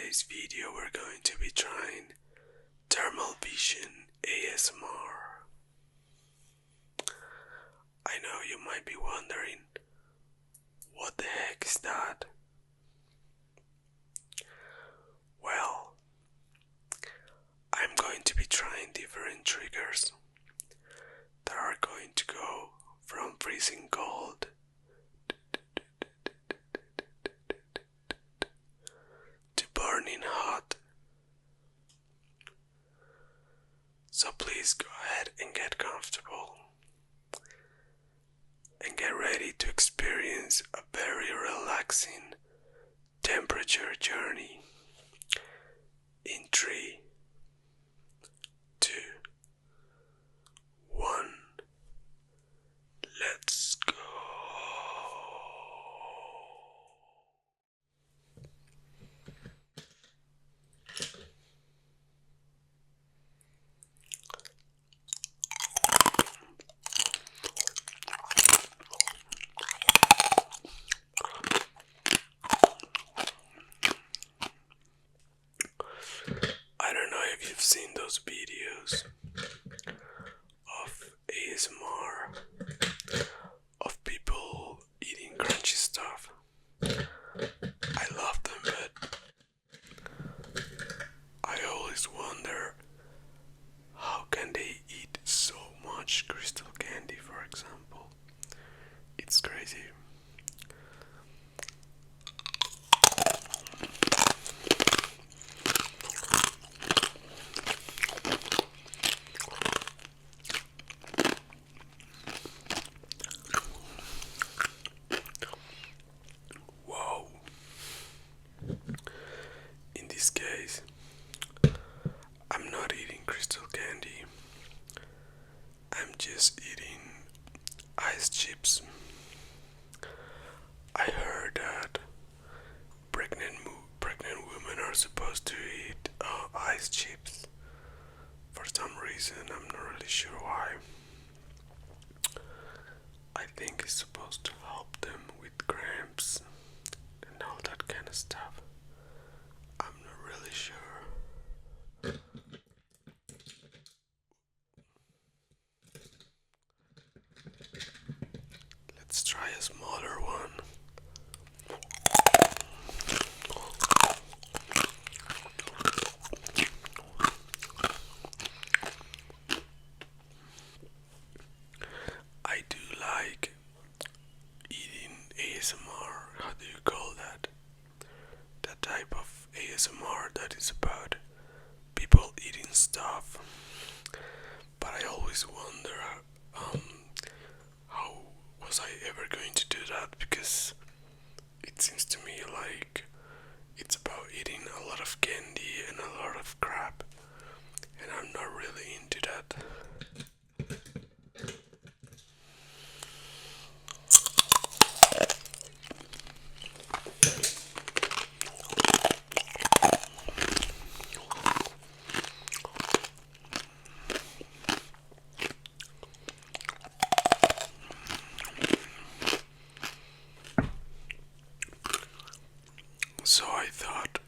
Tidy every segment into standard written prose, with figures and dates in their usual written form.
today's video we're going to be trying thermal vision ASMR. I know you might be wondering, what the heck is that? Well, I'm going to be trying different triggers that are going to go from freezing cold to burning hot. So please go ahead and get comfortable and get ready to experience a very relaxing temperature journey in 3, 2, 1. Let's go. I don't know if you've seen those videos of ASMR of people eating crunchy stuff. I love them, but I always wonder, how can they eat so much crystal candy, for example? It's crazy. Whoa. In this case, I'm not eating crystal candy. I'm just eating ice chips. I heard that pregnant women are supposed to eat ice chips. For some reason, I'm not really sure why. I think it's supposed to help them with cramps and all that kind of stuff. I'm not really sure. Let's try a smaller one. I do like eating ASMR. How do you call that? That type of ASMR that is about people eating stuff. But I always wonder, how was I ever going to do that? Because it seems to me like it's about eating a lot of candy and a lot of crap, and I'm not really into that. So I thought,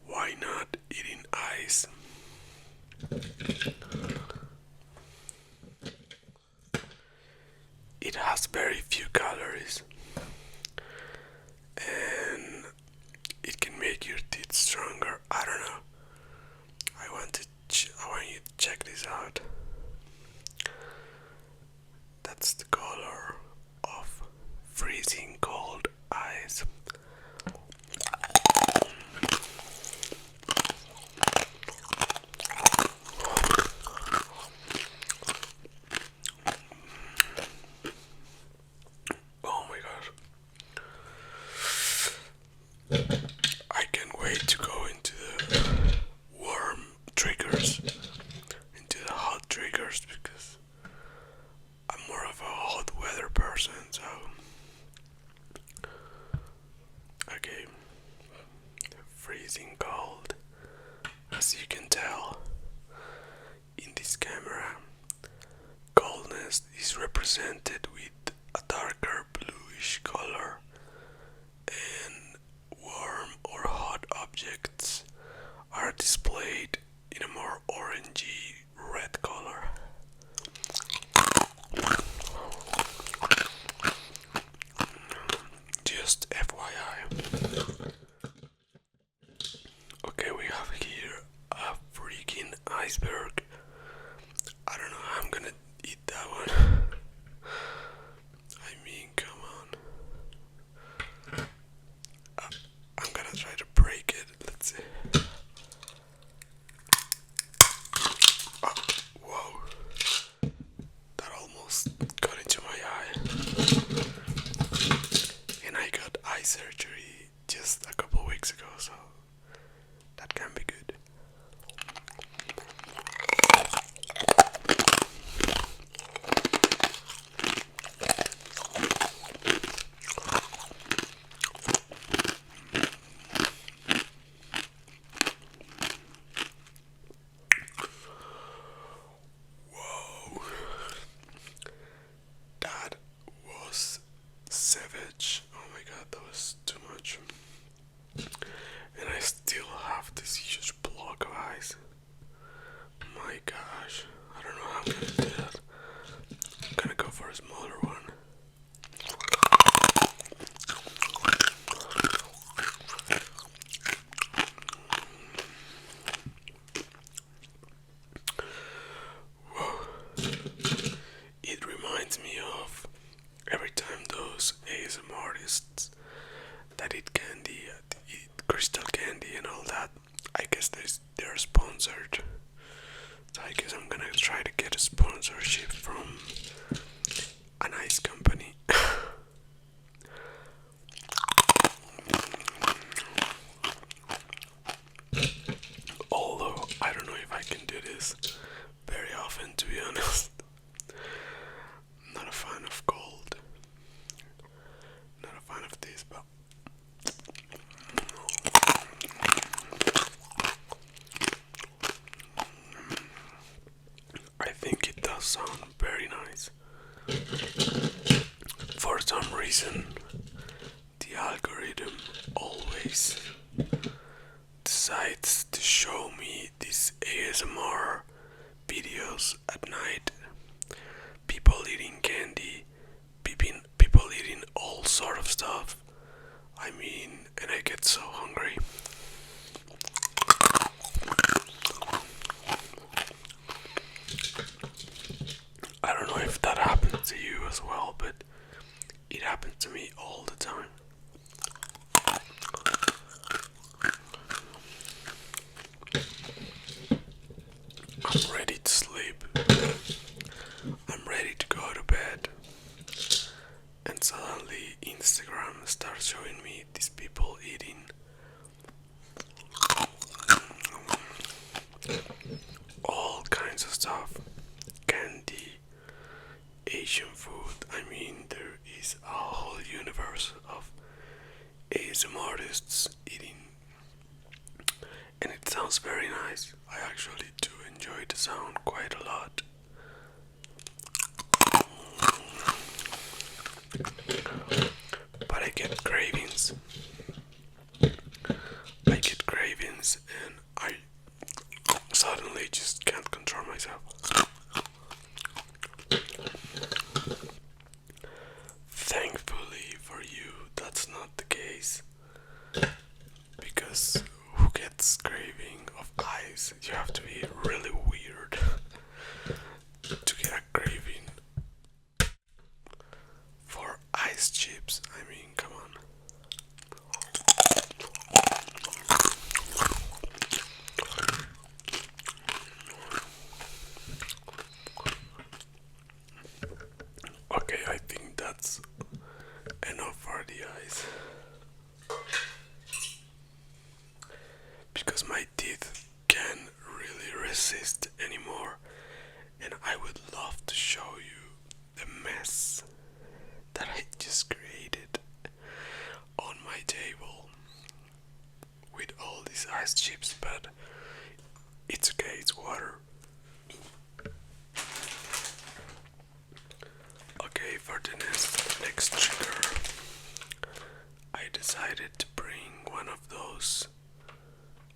why not eating ice? It has very few calories and it can make your teeth stronger. I don't know. I want you to check this out. That's the color of freezing cold ice. Oh my god. I can't wait to go into the warm triggers, into the hot triggers, because I'm more of a hot weather person, so. Okay. Freezing cold. As you can tell in this camera, coldness is represented with a darker bluish color, and warm or hot objects ago, so that can be good. Whoa, that was savage. Oh my god, that was too much. And I still have this huge block of ice. My gosh, I don't know how I'm gonna do that. I'm gonna go for a smaller one. It reminds me of every time those ASM artists that eat candy, eat crystal candy and all that. I guess they're sponsored. So I guess I'm gonna try to get a sponsorship from a nice company. Although I don't know if I can do this very often, to be honest. I'm not a fan of cold. Not a fan of this, but I think it does sound very nice. For some reason, the algorithm always decides to show me these ASMR videos at night. People eating candy, people eating all sort of stuff. I mean, and I get so hungry. I don't know if that happens to you as well, but it happens to me all the time. I'm ready to sleep. I'm ready to go to bed. And suddenly Instagram starts showing me these people eating all kinds of stuff. Candy, Asian food. I mean, there is a whole universe of ASM artists eating. And it sounds very nice. I actually do enjoy the sound quite a lot. But I get cravings. And I suddenly just can't control myself. Thankfully for you, that's not the case. Because who gets craving of ice? You have to be really weird to get a craving for ice chips. I mean, come on. Okay, I think that's enough for the ice. Because my teeth can't really resist anymore, and I would love to show you the mess that I just created on my table with all these ice chips, but it's okay, it's water. Okay, for the next trigger, I decided to bring one of those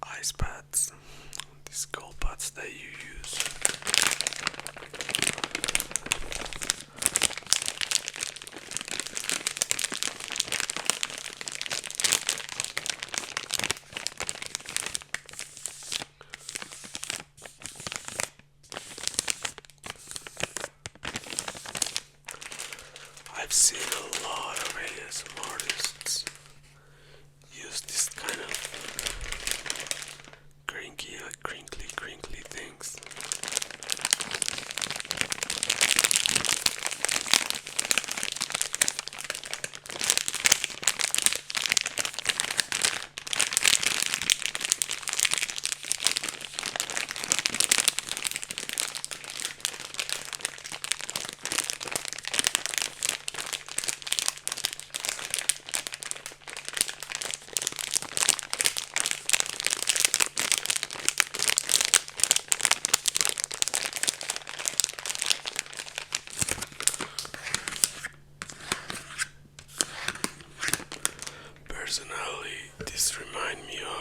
ice pads, these cold pads that you use. I've seen a lot of ASM artists use this kind of crinkly things.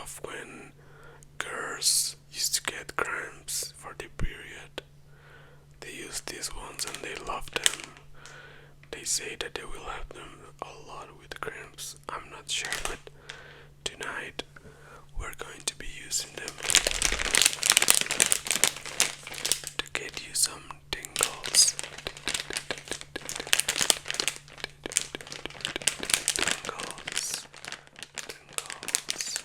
of when girls used to get cramps for the period. They use these ones and they love them. They say that they will help them a lot with cramps. I'm not sure, but tonight we're going to be using them to get you some tingles. Tingles. Tingles.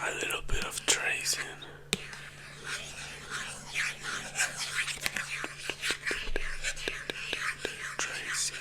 A little bit of tracing. Tracing.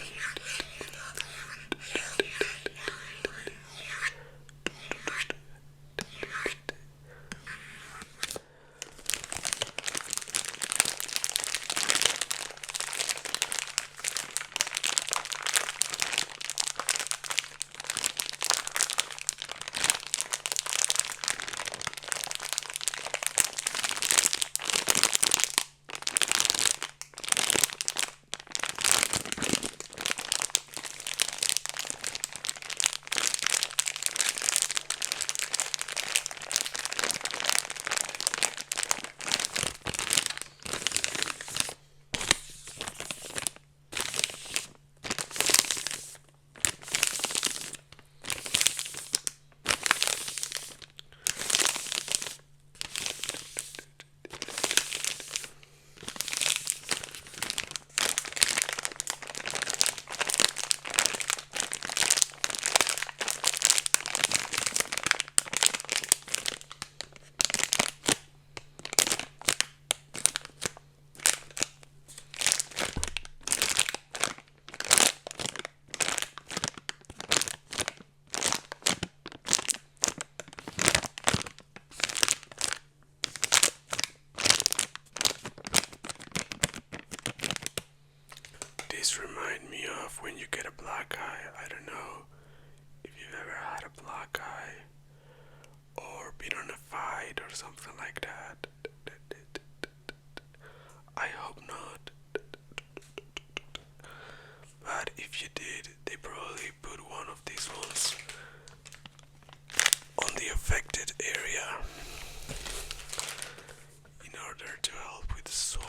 This reminds me of when you get a black eye. I don't know if you've ever had a black eye or been on a fight or something like that. I hope not. But if you did, they probably put one of these ones on the affected area in order to help with swallowing.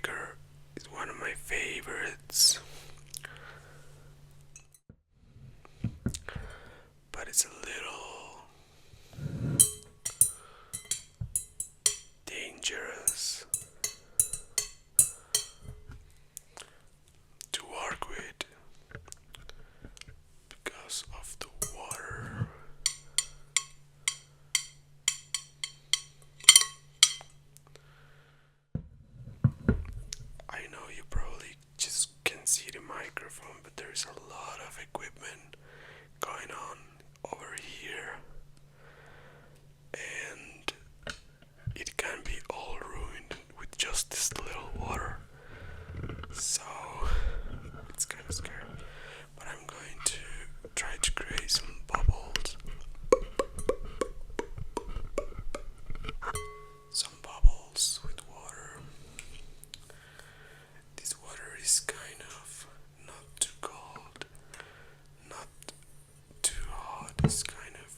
trigger is one of my favorites, but it's a little dangerous to work with because of the water. I know you probably just can see the microphone, but there's a lot of equipment going on over here, and it can be all ruined with just this little water. So it's kind of scary. But I'm going to try to create some bubbles. Some bubbles with water. This water is kind of not too cold, not too hot. It's kind of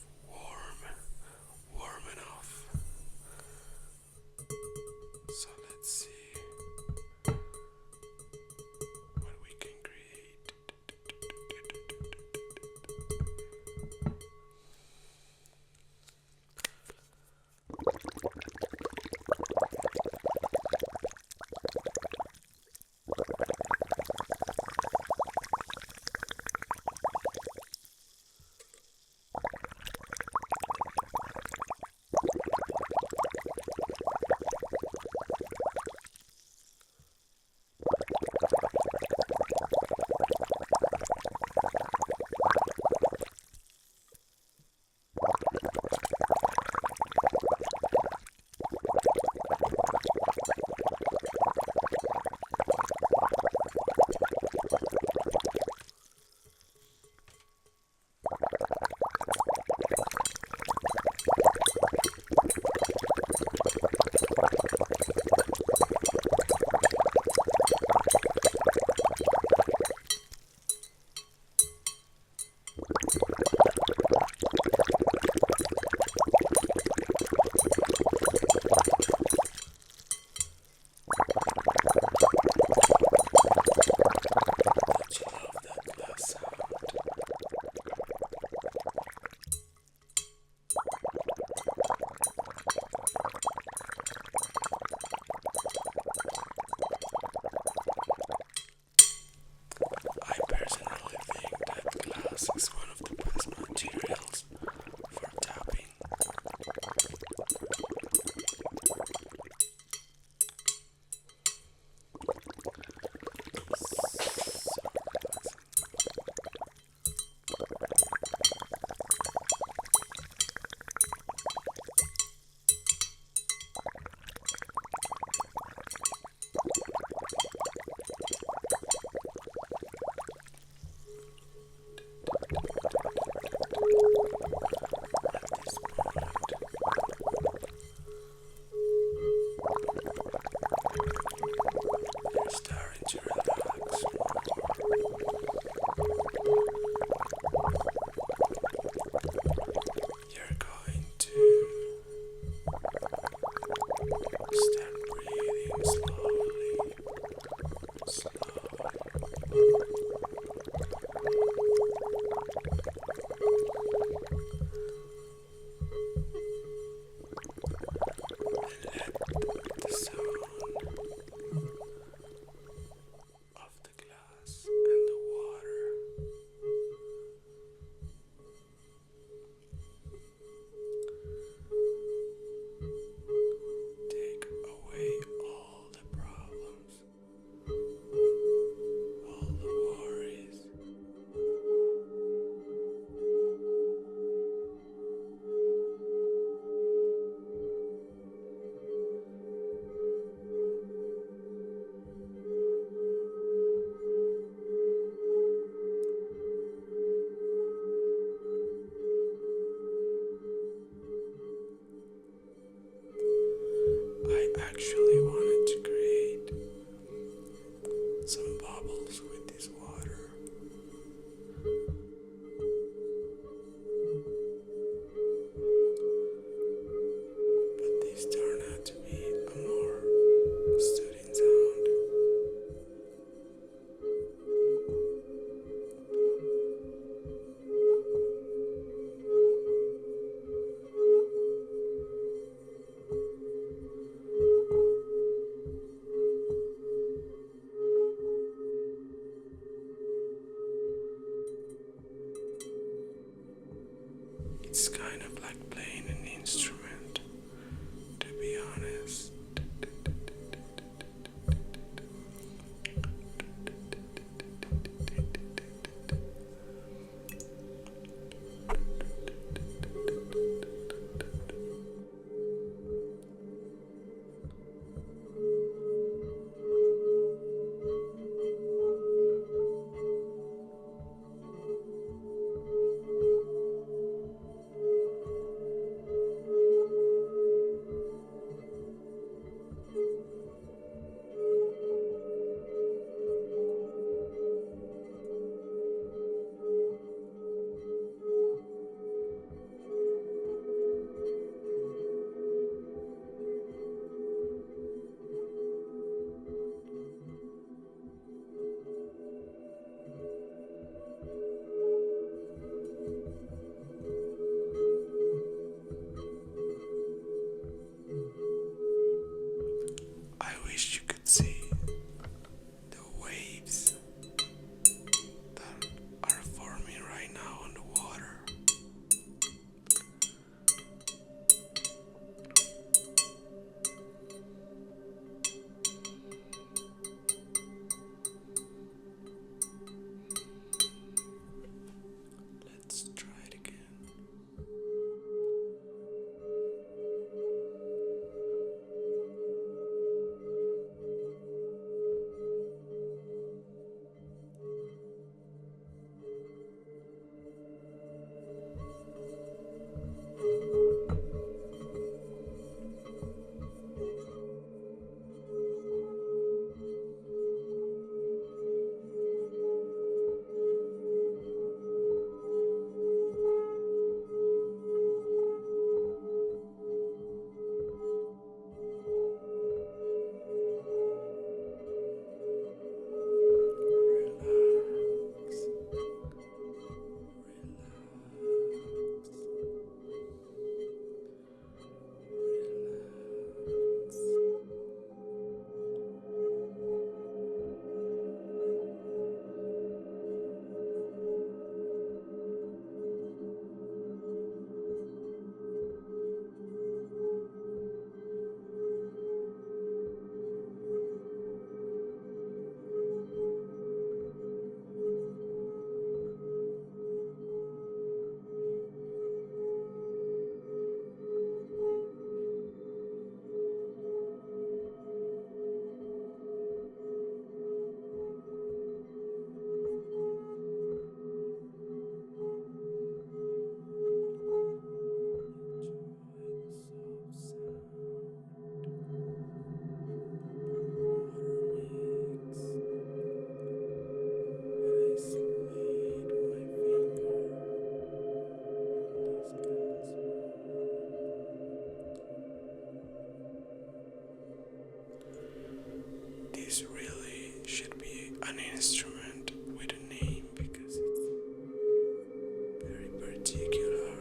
an instrument with a name because it's very particular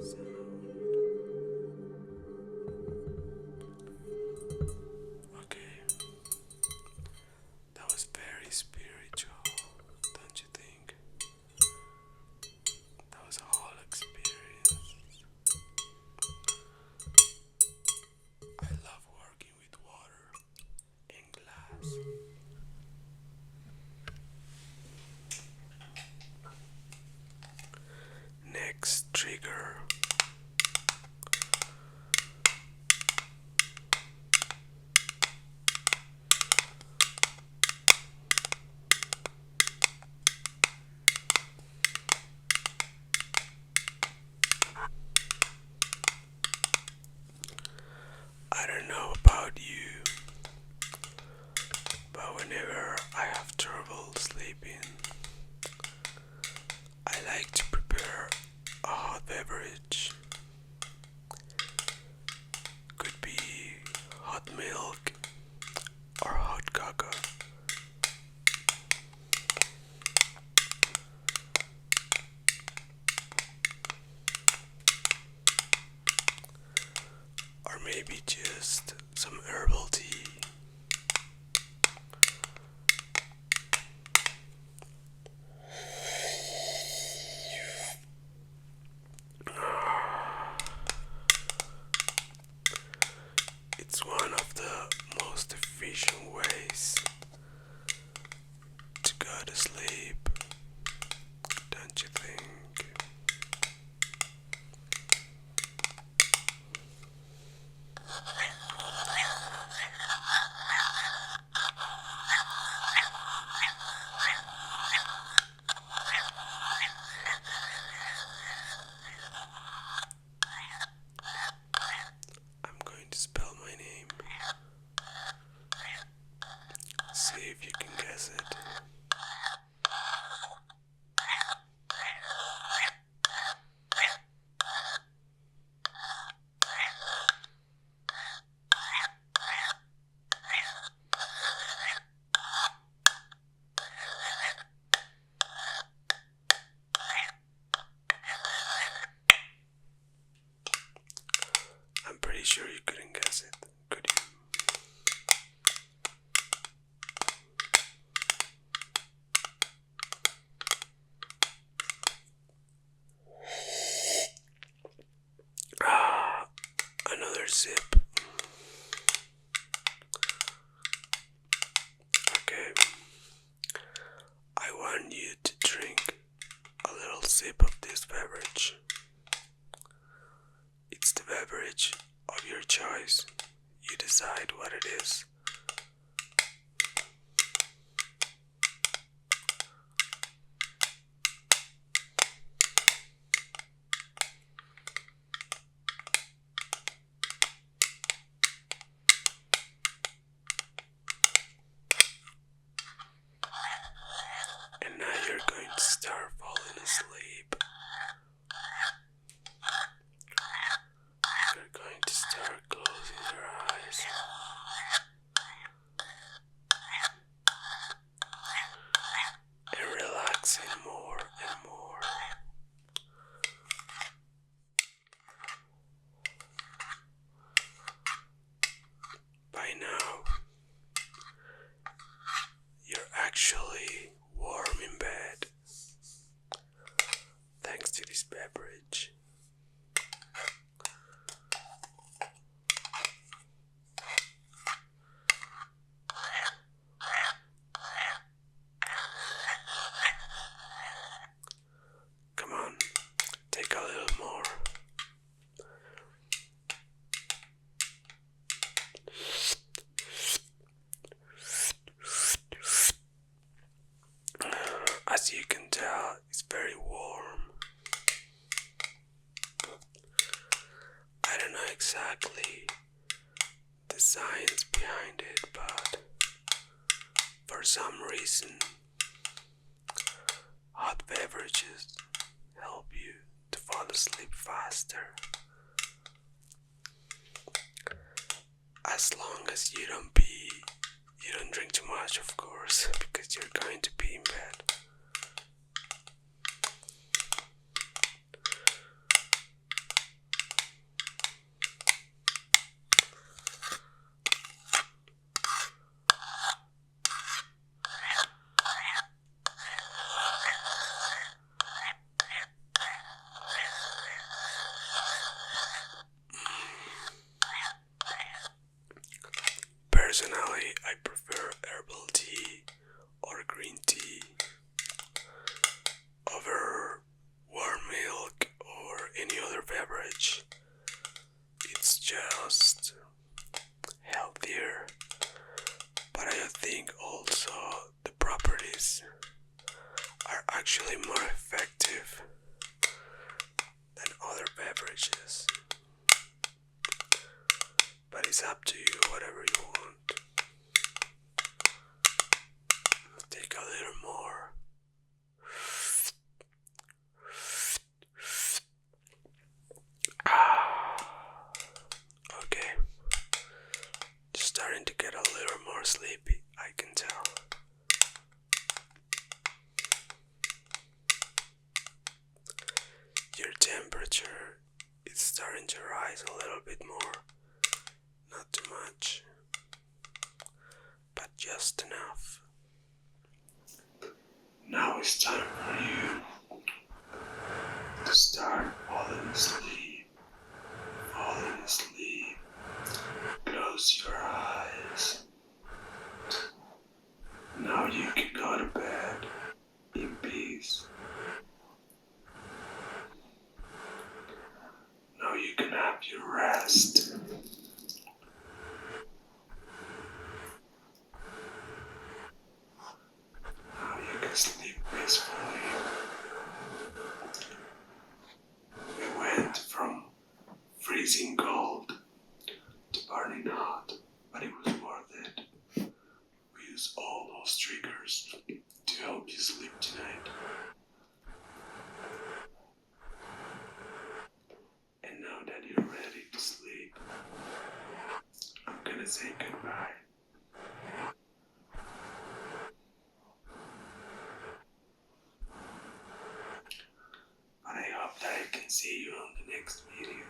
sound. Okay, that was very spiritual, don't you think? That was a whole experience. I love working with water and glass. Next trigger. I don't know about you, but whenever I have trouble sleeping, I like to prepare a hot beverage. Could be hot milk or hot cocoa. Or maybe just some herbal tea. It's one of the most efficient ways to go to sleep, don't you think? I'm going to spell my name. See if you can guess it. I'm pretty sure you couldn't guess it, could you? Another sip. Okay. I want you to drink a little sip of this beverage. It's the beverage of your choice. You decide what it is. And now you're going to start falling asleep. You're going to start closing your eyes. And relaxing more and more. By now, you're actually warm in bed. Thanks to this beverage. Come on, take a little more. As you can tell, it's very warm. I don't know exactly the science behind it, but for some reason, hot beverages help you to fall asleep faster. As long as you don't drink too much, of course. Personally, I prefer herbal tea or green tea over warm milk or any other beverage. It's just healthier, but I think also the properties are actually more effective than other beverages. But it's up to you, whatever you want. Take a little more. Okay, just starting to get a little more sleepy, I can tell. Your temperature is starting to rise a little bit more. Not too much, but just enough. Now it's time for you to start falling asleep. Falling asleep. Close your eyes. Now you can go to bed in peace. Now you can have your rest. Now you can sleep peacefully. We went from freezing cold to burning hot, but it was worth it. We used all those triggers to help you sleep tonight. And now that you're ready to sleep, I'm gonna say goodbye. But I hope that I can see you on the next video.